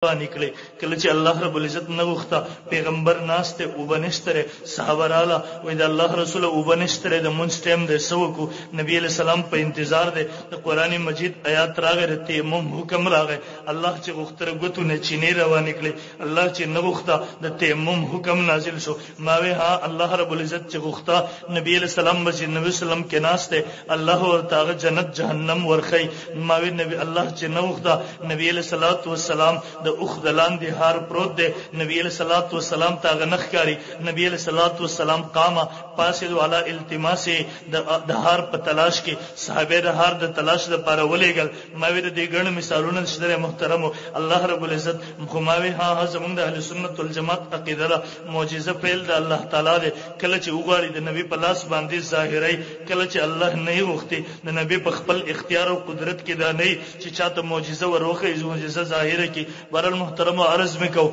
نکړي کله چې الله رب العزت نه وخته پیغمبر ناشته او بنشتره صحابه رااله وې د الله رسول او بنشتره د مونږ ټیم د سوکو نبی علیہ السلام په انتظار ده د قران مجید آیات راغره تیمم حکم راغی الله چې غختره غوتو نه چینه روان نکړي الله چې نه وخته د تیمم حکم نازل شو ماوي ها الله رب العزت چې غخته نبی علیہ السلام مسجد نبی سلام کې ناشته الله ورته جنت جهنم ورخی ماوي نبی الله چې نه وخته نبی علیہ الصلوۃ والسلام اوخ دلان دی هار پروت دی نبی علیہ الصلوۃ والسلام تا غنخ کاری نبی علیہ الصلوۃ والسلام قامه پاسید والا التماس د هار په تلاش کې صحابه د هار د تلاش لپاره ولېګل ماوی د دې ګڼ مثالونه شته محترم الله رب العزت مخماوی ها زمونږ د اهل سنت والجماعت عقیده معجزه پیل د الله تعالی دی کله چې وګړي د نبی په لاس باندې ظاهري کله چې الله نه وختي د نبی په خپل اختیار او قدرت کې دا نه چې چاته معجزه وروخه معجزه ظاهره کې محترم عرض میں کو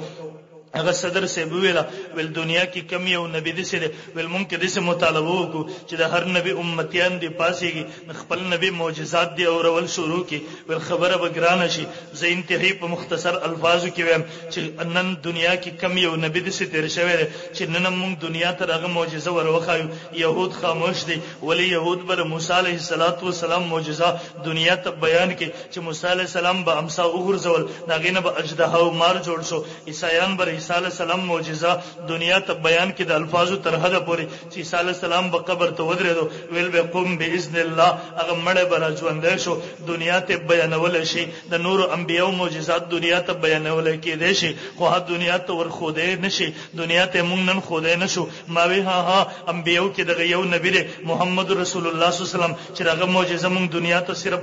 اگر صدر سے بویلا ول دنیا کی کمی او نبی دې سره ول ممکن دې مطالبه وکړو چې د هر نبی امتیان دی پاسيږي خپل نبی معجزات دی او ول شروع کی ول خبره بګران شي زه انتهایی په مختصر الفاظو کې وایم چې نن دنیا کی کمی او نبی دې سره تیر شوی چې نن موږ دنیا ته هغه معجزه ورخایو يهود خاموش دي ولی يهود بر موسی علیه السلام معجزه دنیا ته بیان کی چې موسی علیه السلام به امسا وګرځول داغینه به اجدها او مار جوړ شو عیسایان بر عیسی علیہ السلام معجزہ دنیا ته بیان کې د الفاظو تر حد پورې چې عیسی علیہ السلام په قبر ته ودرېدو ویل به قوم باذن الله هغه مړ به راځوندې شو دنیا ته بیانول شي د نور انبیو معجزات دنیا ته بیانول کېدې شي خو دنیا ته ور خوده نشي دنیا ته مونږ نن خوده نشو ماوي ها انبیو کې دغه یو نبی دی محمد رسول الله صلی الله علیه وسلم چې هغه معجزه مونږ دنیا ته صرف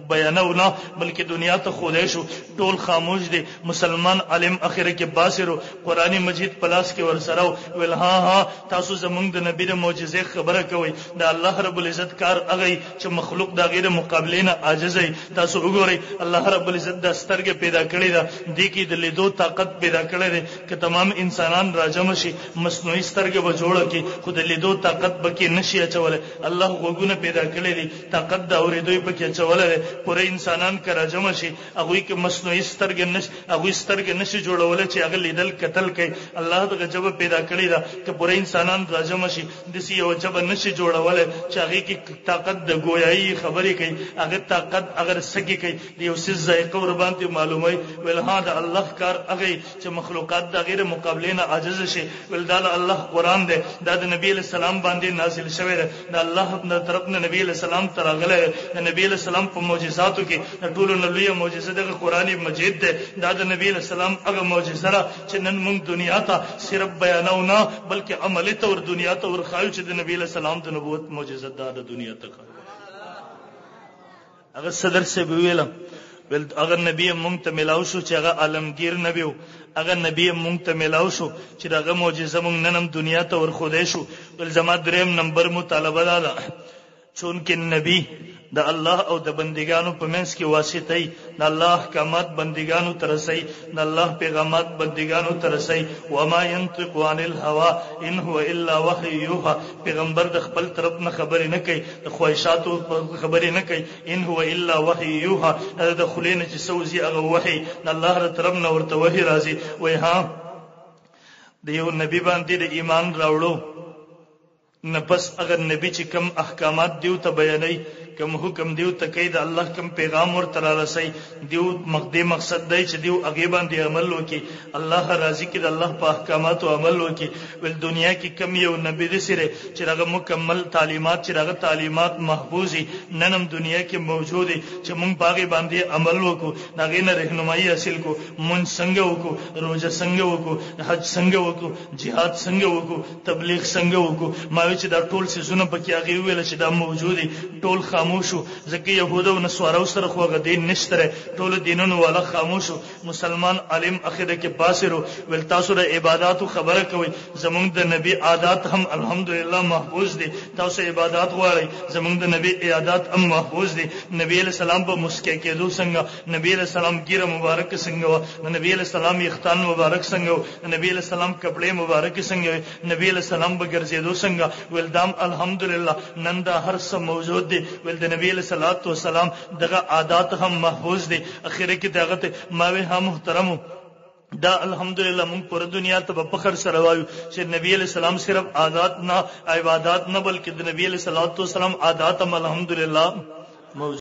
بیانو نه بلکې دنیا ته خوده شو ټول خاموش دي مسلمان عالم اخره کې باسرو قرآن مجید پلاس کې ورسره ویل ها تاسو زمونږ د نبی د معجزې خبره کوي د الله رب العزت کار هغه چې مخلوق د غیر مقابله نه عاجز وي تاسو وګورئ الله رب العزت د سترګې پیدا کړی دا د کې د لیدو طاقت پیدا کړی دی چې تمام انسانان راجم شي مصنوعي سترګې به جوړه کی خو د لیدو طاقت بکې نشي اچول الله غوګونه پیدا کړی دی طاقت د اورېدو پکې اچول پوره انسانان کرا جمع شي هغه کې مصنوعي سترګې نشي هغه سترګې نشي جوړول چې هغه لیدل قتل کوي الله د جبه پیدا کړی دا چې پوره انسانان راجم شي د سی یو جبه نشي جوړول چې هغه کې طاقت د گویایی خبرې کوي هغه طاقت اگر سګي کوي د یو څه ذایقه ور باندې معلومه ویل ها د الله کار هغه چې مخلوقات د غیر مقابله نه عاجز شي ول دا الله قران دی دا د نبی له سلام باندې نازل شوی دی د الله په طرف نه نبی له سلام ترغله د نبی له سلام په معجزاتو کې ټول نبی معجزه د قران مجید دی دا د نبی له سلام هغه معجزه چې نن موږ دنیا ته صرف بیانو نه بلکې عملی تور دنیا ته ورخایو چې د نبی له سلام د نبوت معجزه د دنیا ته هغه صدر سے ویلم ول اگر نبی مونږ ته ملاو شو چې هغه عالمگیر نبی وو اگر نبی مونږ ته ملاو شو چې هغه معجزه مونږ نن دنیا ته ورخودې شو ول زما دریم نمبر مطالبه ده چون کې نبی د الله او د بندگانو په منځ کې واسطه د الله احکامات بندگانو ترسي د الله پیغامات بندگانو ترسي و ما ينطق عن الهوى ان هو الا وحي يوحى پیغمبر د خپل طرف نه خبرې نه کوي د خواهشاتو خبرې نه کوي ان هو الا وحي يوحى د خلینه چې سوزي هغه وحي د الله تر طرف نه ورته وحي راځي وای ها د یو نبی باندې د ایمان راوړو نه پس اگر نبی چې کم احکامات دیو ته بیانوي کم حکم دیو ته کوي د الله کم پیغام ور تر رسي دیو مقصد دی چې دیو هغه باندې عمل وکي الله راضي کې د الله په احکامات او عمل وکي ول دنیا کې کم یو نبی د سره چې هغه مکمل تعلیمات چې هغه تعلیمات محفوظي ننم دنیا کې موجود دي چې مونږ باغې باندې عمل وکړو داغه نه رهنمایي حاصل کو مون څنګه وکړو روزه څنګه وکړو حج څنګه وکړو jihad څنګه وکړو تبلیغ څنګه وکړو ما چې دا ټول سيزونه پکې هغه ویل چې دا موجود دي ټول خاموشو ځکه يهود او نصارو سره خو هغه دین نشته ټول دینونو والا خاموشو مسلمان عالم اخره کې باسرو ول تاسو د عبادتو خبره کوي زمونږ د نبی عادت هم الحمدلله محفوظ دي تاسو عبادت غواړئ زمونږ د نبی عادت هم محفوظ دي نبی علیہ السلام په مسکه کېدو څنګه نبی علیہ السلام ګیره مبارک څنګه نبی علیہ السلام یختان مبارک څنګه نبی علیہ السلام کپڑے مبارک څنګه نبی علیہ السلام بګرځېدو څنګه ولدام الحمدلله نن دا هر څه موجود دي ول د نبی علیہ الصلوۃ والسلام دغه عادت هم محفوظ دي. اخیره کې دغه ماوي هم محترمو دا الحمدلله مونږ پر دنیا ته په فخر سره وایو چې نبی علیہ السلام صرف عادت نه عبادت نه بلکې د نبی علیہ الصلوۃ والسلام عادت هم الحمدلله